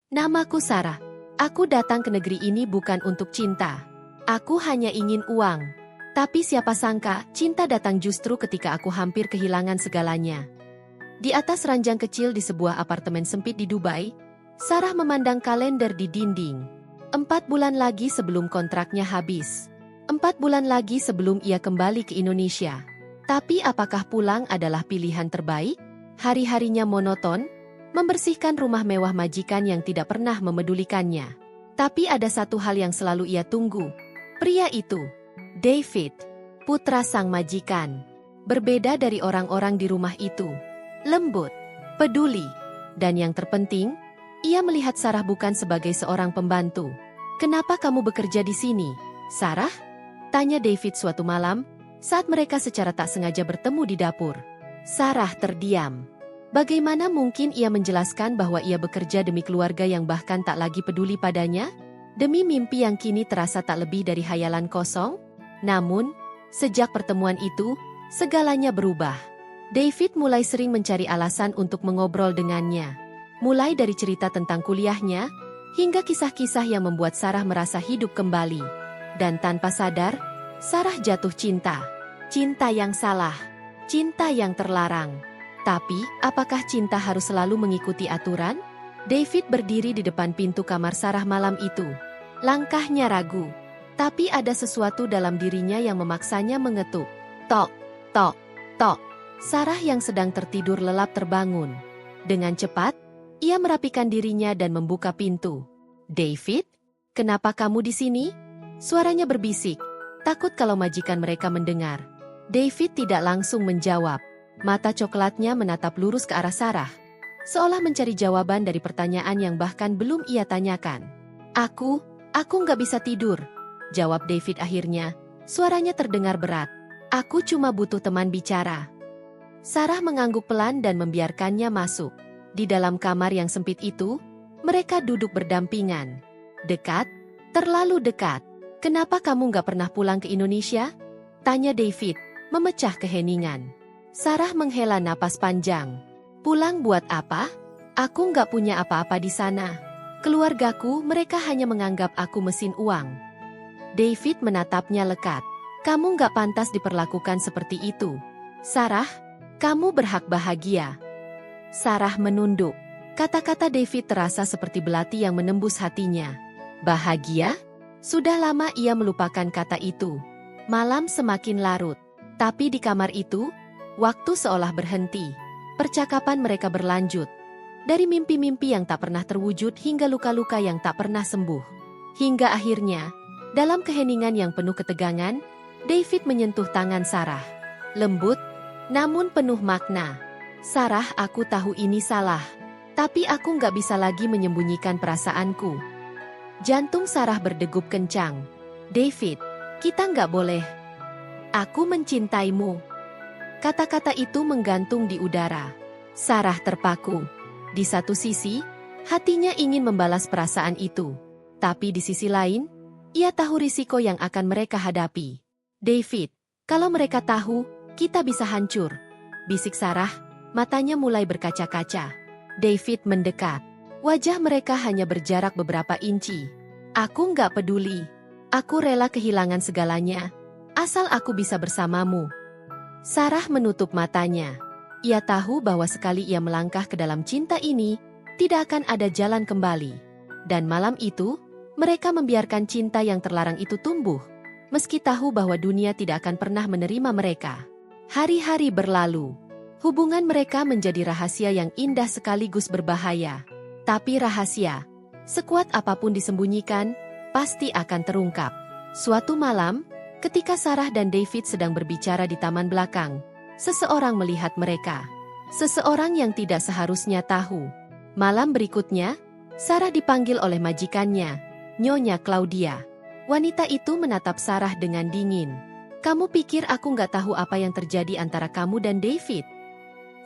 Namaku Sarah. Aku datang ke negeri ini bukan untuk cinta. Aku hanya ingin uang. Tapi siapa sangka, cinta datang justru ketika aku hampir kehilangan segalanya. Di atas ranjang kecil di sebuah apartemen sempit di Dubai, Sarah memandang kalender di dinding. 4 bulan lagi sebelum kontraknya habis. 4 bulan lagi sebelum ia kembali ke Indonesia. Tapi apakah pulang adalah pilihan terbaik? Hari-harinya monoton, membersihkan rumah mewah majikan yang tidak pernah memedulikannya. Tapi ada satu hal yang selalu ia tunggu. Pria itu, David, putra sang majikan. Berbeda dari orang-orang di rumah itu. Lembut, peduli, dan yang terpenting, ia melihat Sarah bukan sebagai seorang pembantu. "Kenapa kamu bekerja di sini, Sarah?" tanya David suatu malam, saat mereka secara tak sengaja bertemu di dapur. Sarah terdiam. Bagaimana mungkin ia menjelaskan bahwa ia bekerja demi keluarga yang bahkan tak lagi peduli padanya? Demi mimpi yang kini terasa tak lebih dari hayalan kosong? Namun, sejak pertemuan itu, segalanya berubah. David mulai sering mencari alasan untuk mengobrol dengannya. Mulai dari cerita tentang kuliahnya, hingga kisah-kisah yang membuat Sarah merasa hidup kembali. Dan tanpa sadar, Sarah jatuh cinta. Cinta yang salah. Cinta yang terlarang. Tapi, apakah cinta harus selalu mengikuti aturan? David berdiri di depan pintu kamar Sarah malam itu. Langkahnya ragu. Tapi ada sesuatu dalam dirinya yang memaksanya mengetuk. Tok, tok, tok. Sarah yang sedang tertidur lelap terbangun. Dengan cepat, ia merapikan dirinya dan membuka pintu. "David, kenapa kamu di sini?" Suaranya berbisik, takut kalau majikan mereka mendengar. David tidak langsung menjawab. Mata coklatnya menatap lurus ke arah Sarah, seolah mencari jawaban dari pertanyaan yang bahkan belum ia tanyakan. Aku nggak bisa tidur," jawab David akhirnya. Suaranya terdengar berat. "Aku cuma butuh teman bicara." Sarah mengangguk pelan dan membiarkannya masuk. Di dalam kamar yang sempit itu, mereka duduk berdampingan. Dekat, terlalu dekat. "Kenapa kamu nggak pernah pulang ke Indonesia?" tanya David, memecah keheningan. Sarah menghela napas panjang. "Pulang buat apa? Aku nggak punya apa-apa di sana. Keluargaku, mereka hanya menganggap aku mesin uang." David menatapnya lekat. "Kamu nggak pantas diperlakukan seperti itu. Sarah, kamu berhak bahagia." Sarah menunduk. Kata-kata David terasa seperti belati yang menembus hatinya. Bahagia? Sudah lama ia melupakan kata itu. Malam semakin larut. Tapi di kamar itu, waktu seolah berhenti. Percakapan mereka berlanjut. Dari mimpi-mimpi yang tak pernah terwujud hingga luka-luka yang tak pernah sembuh. Hingga akhirnya, dalam keheningan yang penuh ketegangan, David menyentuh tangan Sarah. Lembut, namun penuh makna. "Sarah, aku tahu ini salah. Tapi aku nggak bisa lagi menyembunyikan perasaanku." Jantung Sarah berdegup kencang. "David, kita nggak boleh. Aku mencintaimu." Kata-kata itu menggantung di udara. Sarah terpaku. Di satu sisi, hatinya ingin membalas perasaan itu. Tapi di sisi lain, ia tahu risiko yang akan mereka hadapi. "David, kalau mereka tahu, kita bisa hancur," bisik Sarah, matanya mulai berkaca-kaca. David mendekat. Wajah mereka hanya berjarak beberapa inci. "Aku nggak peduli. Aku rela kehilangan segalanya, asal aku bisa bersamamu." Sarah menutup matanya. Ia tahu bahwa sekali ia melangkah ke dalam cinta ini, tidak akan ada jalan kembali. Dan malam itu, mereka membiarkan cinta yang terlarang itu tumbuh, meski tahu bahwa dunia tidak akan pernah menerima mereka. Hari-hari berlalu. Hubungan mereka menjadi rahasia yang indah sekaligus berbahaya. Tapi rahasia, sekuat apapun disembunyikan, pasti akan terungkap. Suatu malam, ketika Sarah dan David sedang berbicara di taman belakang, seseorang melihat mereka. Seseorang yang tidak seharusnya tahu. Malam berikutnya, Sarah dipanggil oleh majikannya, Nyonya Claudia. Wanita itu menatap Sarah dengan dingin. "Kamu pikir aku nggak tahu apa yang terjadi antara kamu dan David?"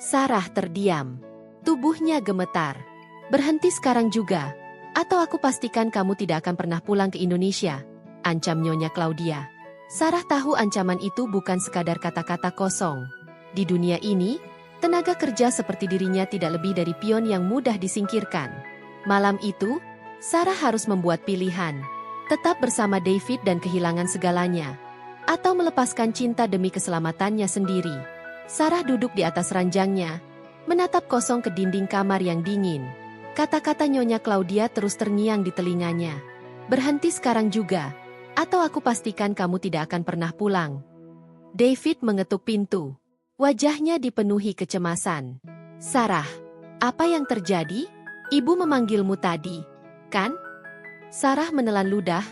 Sarah terdiam. Tubuhnya gemetar. "Berhenti sekarang juga, atau aku pastikan kamu tidak akan pernah pulang ke Indonesia," ancam Nyonya Claudia. Sarah tahu ancaman itu bukan sekadar kata-kata kosong. Di dunia ini, tenaga kerja seperti dirinya tidak lebih dari pion yang mudah disingkirkan. Malam itu, Sarah harus membuat pilihan. Tetap bersama David dan kehilangan segalanya. Atau melepaskan cinta demi keselamatannya sendiri. Sarah duduk di atas ranjangnya, menatap kosong ke dinding kamar yang dingin. Kata-kata Nyonya Claudia terus terngiang di telinganya. Berhenti sekarang juga, atau aku pastikan kamu tidak akan pernah pulang. David mengetuk pintu. Wajahnya dipenuhi kecemasan. Sarah, apa yang terjadi? Ibu memanggilmu tadi, kan? Sarah menelan ludah,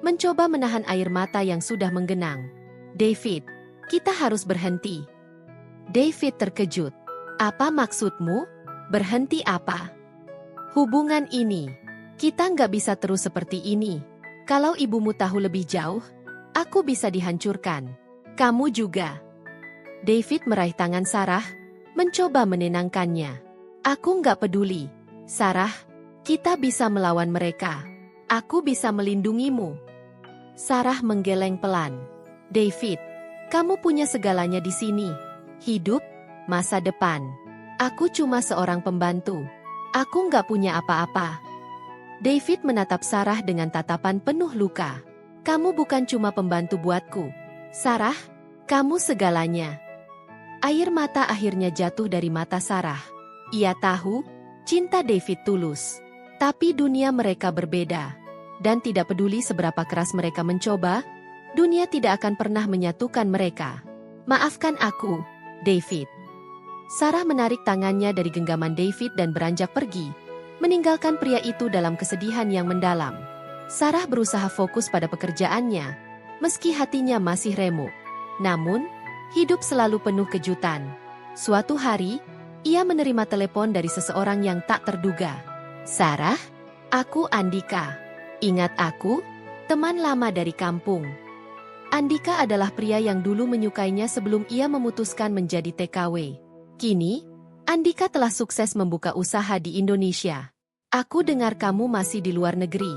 mencoba menahan air mata yang sudah menggenang. David, kita harus berhenti. David terkejut. Apa maksudmu? Berhenti apa? Hubungan ini, kita nggak bisa terus seperti ini. Kalau ibumu tahu lebih jauh, aku bisa dihancurkan. Kamu juga. David meraih tangan Sarah, mencoba menenangkannya. Aku nggak peduli. Sarah, kita bisa melawan mereka. Aku bisa melindungimu. Sarah menggeleng pelan. David, kamu punya segalanya di sini. Hidup, masa depan. Aku cuma seorang pembantu. Aku nggak punya apa-apa. David menatap Sarah dengan tatapan penuh luka. Kamu bukan cuma pembantu buatku. Sarah, kamu segalanya. Air mata akhirnya jatuh dari mata Sarah. Ia tahu, cinta David tulus. Tapi dunia mereka berbeda. Dan tidak peduli seberapa keras mereka mencoba, dunia tidak akan pernah menyatukan mereka. Maafkan aku, David. Sarah menarik tangannya dari genggaman David dan beranjak pergi, meninggalkan pria itu dalam kesedihan yang mendalam. Sarah berusaha fokus pada pekerjaannya, meski hatinya masih remuk. Namun, hidup selalu penuh kejutan. Suatu hari, ia menerima telepon dari seseorang yang tak terduga. Sarah, aku Andika. Ingat aku? Teman lama dari kampung. Andika adalah pria yang dulu menyukainya sebelum ia memutuskan menjadi TKW. Kini, Andika telah sukses membuka usaha di Indonesia. Aku dengar kamu masih di luar negeri.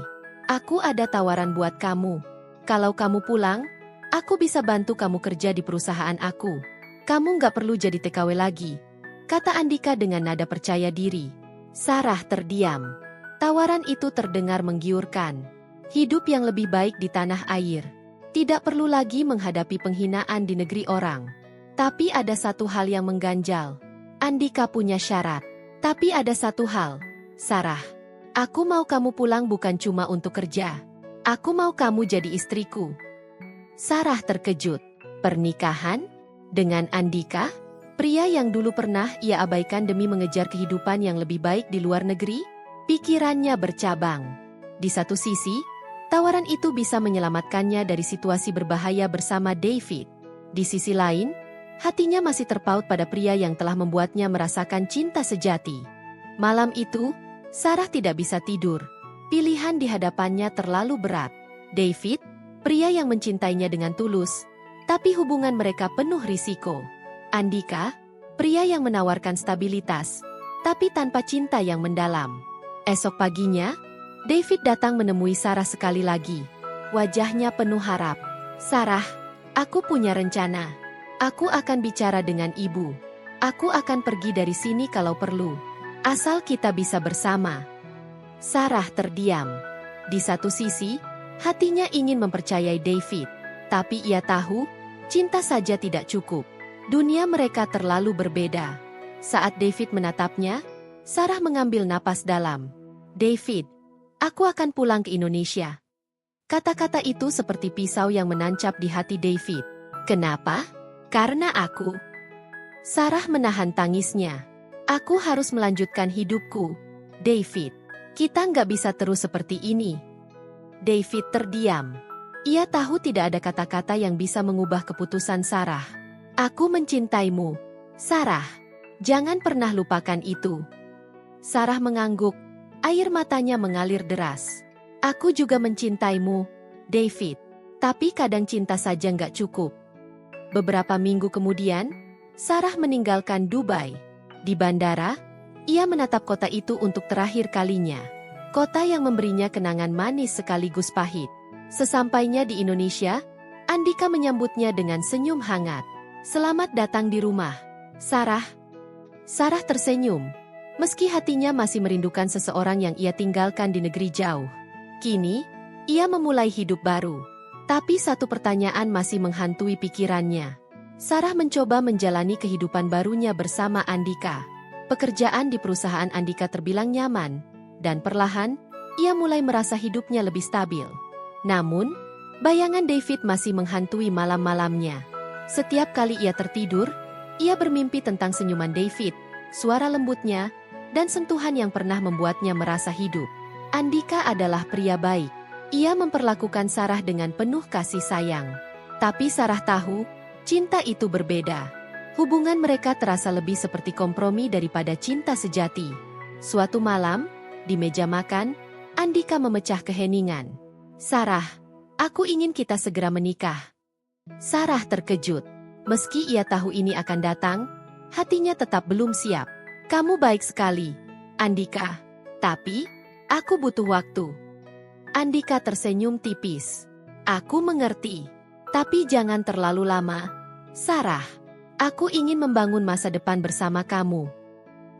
Aku ada tawaran buat kamu. Kalau kamu pulang, aku bisa bantu kamu kerja di perusahaan aku. Kamu nggak perlu jadi TKW lagi, kata Andika dengan nada percaya diri. Sarah terdiam. Tawaran itu terdengar menggiurkan. Hidup yang lebih baik di tanah air. Tidak perlu lagi menghadapi penghinaan di negeri orang. Tapi ada satu hal yang mengganjal. Andika punya syarat. Tapi ada satu hal, Sarah. Aku mau kamu pulang bukan cuma untuk kerja. Aku mau kamu jadi istriku. Sarah terkejut. Pernikahan? Dengan Andika? Pria yang dulu pernah ia abaikan demi mengejar kehidupan yang lebih baik di luar negeri? Pikirannya bercabang. Di satu sisi, tawaran itu bisa menyelamatkannya dari situasi berbahaya bersama David. Di sisi lain, hatinya masih terpaut pada pria yang telah membuatnya merasakan cinta sejati. Malam itu, Sarah tidak bisa tidur. Pilihan di hadapannya terlalu berat. David, pria yang mencintainya dengan tulus, tapi hubungan mereka penuh risiko. Andika, pria yang menawarkan stabilitas, tapi tanpa cinta yang mendalam. Esok paginya, David datang menemui Sarah sekali lagi. Wajahnya penuh harap. Sarah, aku punya rencana. Aku akan bicara dengan ibu. Aku akan pergi dari sini kalau perlu. Asal kita bisa bersama. Sarah terdiam. Di satu sisi, hatinya ingin mempercayai David. Tapi ia tahu, cinta saja tidak cukup. Dunia mereka terlalu berbeda. Saat David menatapnya, Sarah mengambil napas dalam. David, aku akan pulang ke Indonesia. Kata-kata itu seperti pisau yang menancap di hati David. Kenapa? Karena aku. Sarah menahan tangisnya. Aku harus melanjutkan hidupku. David, kita nggak bisa terus seperti ini. David terdiam. Ia tahu tidak ada kata-kata yang bisa mengubah keputusan Sarah. Aku mencintaimu. Sarah, jangan pernah lupakan itu. Sarah mengangguk. Air matanya mengalir deras. Aku juga mencintaimu, David. Tapi kadang cinta saja nggak cukup. Beberapa minggu kemudian, Sarah meninggalkan Dubai. Di bandara, ia menatap kota itu untuk terakhir kalinya. Kota yang memberinya kenangan manis sekaligus pahit. Sesampainya di Indonesia, Andika menyambutnya dengan senyum hangat. Selamat datang di rumah, Sarah. Sarah tersenyum. Meski hatinya masih merindukan seseorang yang ia tinggalkan di negeri jauh. Kini, ia memulai hidup baru. Tapi satu pertanyaan masih menghantui pikirannya. Sarah mencoba menjalani kehidupan barunya bersama Andika. Pekerjaan di perusahaan Andika terbilang nyaman, dan perlahan, ia mulai merasa hidupnya lebih stabil. Namun, bayangan David masih menghantui malam-malamnya. Setiap kali ia tertidur, ia bermimpi tentang senyuman David, suara lembutnya, dan sentuhan yang pernah membuatnya merasa hidup. Andika adalah pria baik. Ia memperlakukan Sarah dengan penuh kasih sayang. Tapi Sarah tahu, cinta itu berbeda. Hubungan mereka terasa lebih seperti kompromi daripada cinta sejati. Suatu malam, di meja makan, Andika memecah keheningan. "Sarah, aku ingin kita segera menikah." Sarah terkejut. Meski ia tahu ini akan datang, hatinya tetap belum siap. "Kamu baik sekali, Andika. Tapi, aku butuh waktu." Andika tersenyum tipis. "Aku mengerti. Tapi jangan terlalu lama. Sarah, aku ingin membangun masa depan bersama kamu."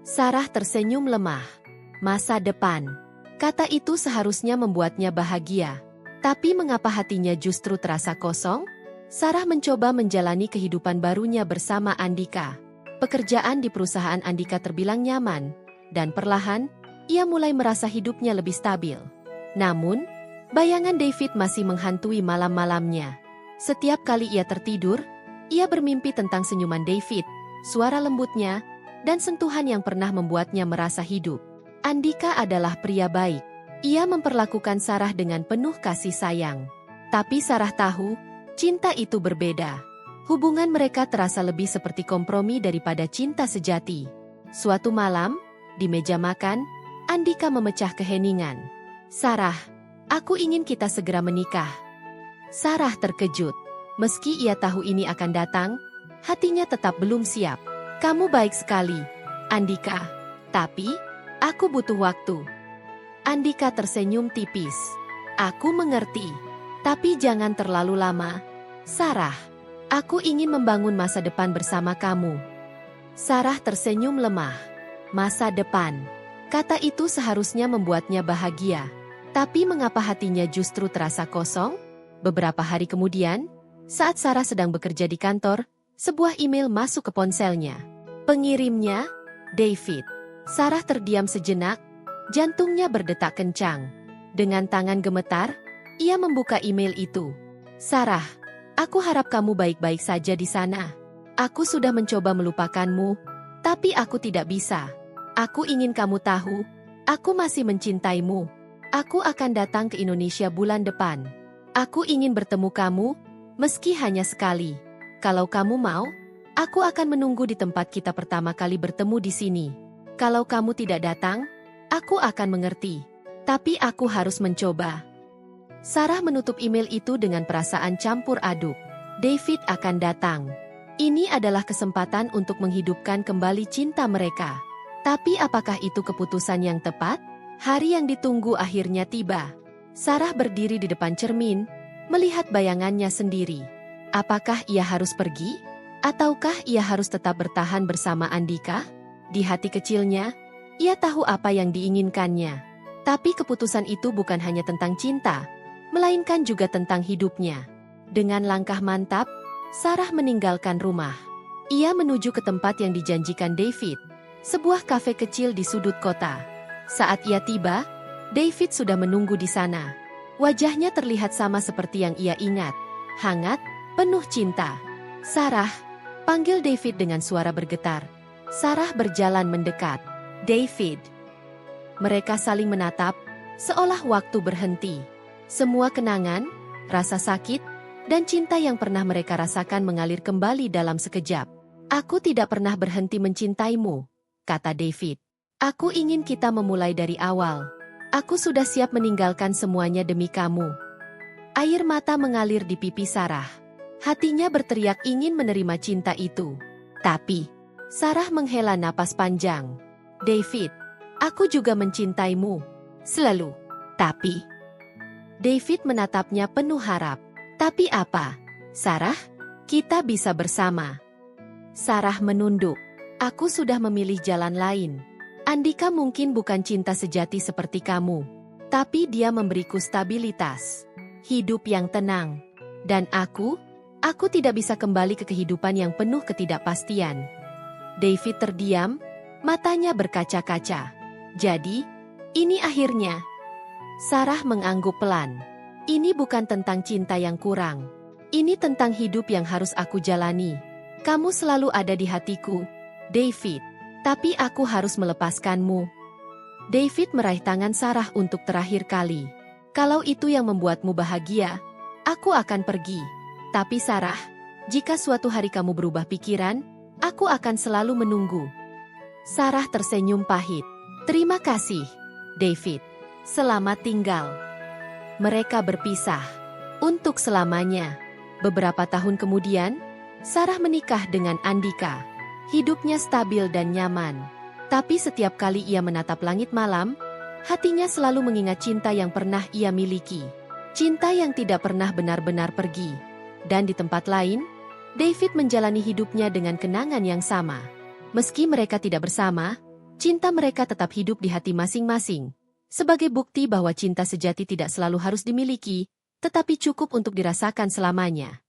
Sarah tersenyum lemah. Masa depan. Kata itu seharusnya membuatnya bahagia. Tapi mengapa hatinya justru terasa kosong? Sarah mencoba menjalani kehidupan barunya bersama Andika. Pekerjaan di perusahaan Andika terbilang nyaman, dan perlahan, ia mulai merasa hidupnya lebih stabil. Namun, bayangan David masih menghantui malam-malamnya. Setiap kali ia tertidur, ia bermimpi tentang senyuman David, suara lembutnya, dan sentuhan yang pernah membuatnya merasa hidup. Andika adalah pria baik. Ia memperlakukan Sarah dengan penuh kasih sayang. Tapi Sarah tahu, cinta itu berbeda. Hubungan mereka terasa lebih seperti kompromi daripada cinta sejati. Suatu malam, di meja makan, Andika memecah keheningan. "Sarah, aku ingin kita segera menikah." Sarah terkejut. Meski ia tahu ini akan datang, hatinya tetap belum siap. "Kamu baik sekali, Andika. Tapi, aku butuh waktu." Andika tersenyum tipis. "Aku mengerti. Tapi jangan terlalu lama. Sarah, aku ingin membangun masa depan bersama kamu." Sarah tersenyum lemah. Masa depan. Kata itu seharusnya membuatnya bahagia. Tapi mengapa hatinya justru terasa kosong? Beberapa hari kemudian, saat Sarah sedang bekerja di kantor, sebuah email masuk ke ponselnya. Pengirimnya, David. Sarah terdiam sejenak, jantungnya berdetak kencang. Dengan tangan gemetar, ia membuka email itu. "Sarah, aku harap kamu baik-baik saja di sana. Aku sudah mencoba melupakanmu, tapi aku tidak bisa. Aku ingin kamu tahu, aku masih mencintaimu. Aku akan datang ke Indonesia bulan depan. Aku ingin bertemu kamu, meski hanya sekali. Kalau kamu mau, aku akan menunggu di tempat kita pertama kali bertemu di sini. Kalau kamu tidak datang, aku akan mengerti. Tapi aku harus mencoba." Sarah menutup email itu dengan perasaan campur aduk. David akan datang. Ini adalah kesempatan untuk menghidupkan kembali cinta mereka. Tapi apakah itu keputusan yang tepat? Hari yang ditunggu akhirnya tiba. Sarah berdiri di depan cermin, melihat bayangannya sendiri. Apakah ia harus pergi? Ataukah ia harus tetap bertahan bersama Andika? Di hati kecilnya, ia tahu apa yang diinginkannya. Tapi keputusan itu bukan hanya tentang cinta, melainkan juga tentang hidupnya. Dengan langkah mantap, Sarah meninggalkan rumah. Ia menuju ke tempat yang dijanjikan David, sebuah kafe kecil di sudut kota. Saat ia tiba, David sudah menunggu di sana. Wajahnya terlihat sama seperti yang ia ingat, hangat, penuh cinta. "Sarah," panggil David dengan suara bergetar. Sarah berjalan mendekat. "David." Mereka saling menatap, seolah waktu berhenti. Semua kenangan, rasa sakit, dan cinta yang pernah mereka rasakan mengalir kembali dalam sekejap. "Aku tidak pernah berhenti mencintaimu," kata David. "Aku ingin kita memulai dari awal. Aku sudah siap meninggalkan semuanya demi kamu." Air mata mengalir di pipi Sarah. Hatinya berteriak ingin menerima cinta itu. Tapi, Sarah menghela napas panjang. "David, aku juga mencintaimu. Selalu." "Tapi..." David menatapnya penuh harap. "Tapi apa, Sarah? Kita bisa bersama." Sarah menunduk. "Aku sudah memilih jalan lain. Andika mungkin bukan cinta sejati seperti kamu, tapi dia memberiku stabilitas, hidup yang tenang. Dan aku tidak bisa kembali ke kehidupan yang penuh ketidakpastian. David terdiam, matanya berkaca-kaca. Jadi, ini akhirnya. Sarah mengangguk pelan. Ini bukan tentang cinta yang kurang. Ini tentang hidup yang harus aku jalani. Kamu selalu ada di hatiku, David. Tapi aku harus melepaskanmu. David meraih tangan Sarah untuk terakhir kali. Kalau itu yang membuatmu bahagia, aku akan pergi. Tapi Sarah, jika suatu hari kamu berubah pikiran, aku akan selalu menunggu. Sarah tersenyum pahit. Terima kasih, David. Selamat tinggal. Mereka berpisah. Untuk selamanya. Beberapa tahun kemudian, Sarah menikah dengan Andika. Hidupnya stabil dan nyaman. Tapi setiap kali ia menatap langit malam, hatinya selalu mengingat cinta yang pernah ia miliki. Cinta yang tidak pernah benar-benar pergi. Dan di tempat lain, David menjalani hidupnya dengan kenangan yang sama. Meski mereka tidak bersama, cinta mereka tetap hidup di hati masing-masing. Sebagai bukti bahwa cinta sejati tidak selalu harus dimiliki, tetapi cukup untuk dirasakan selamanya.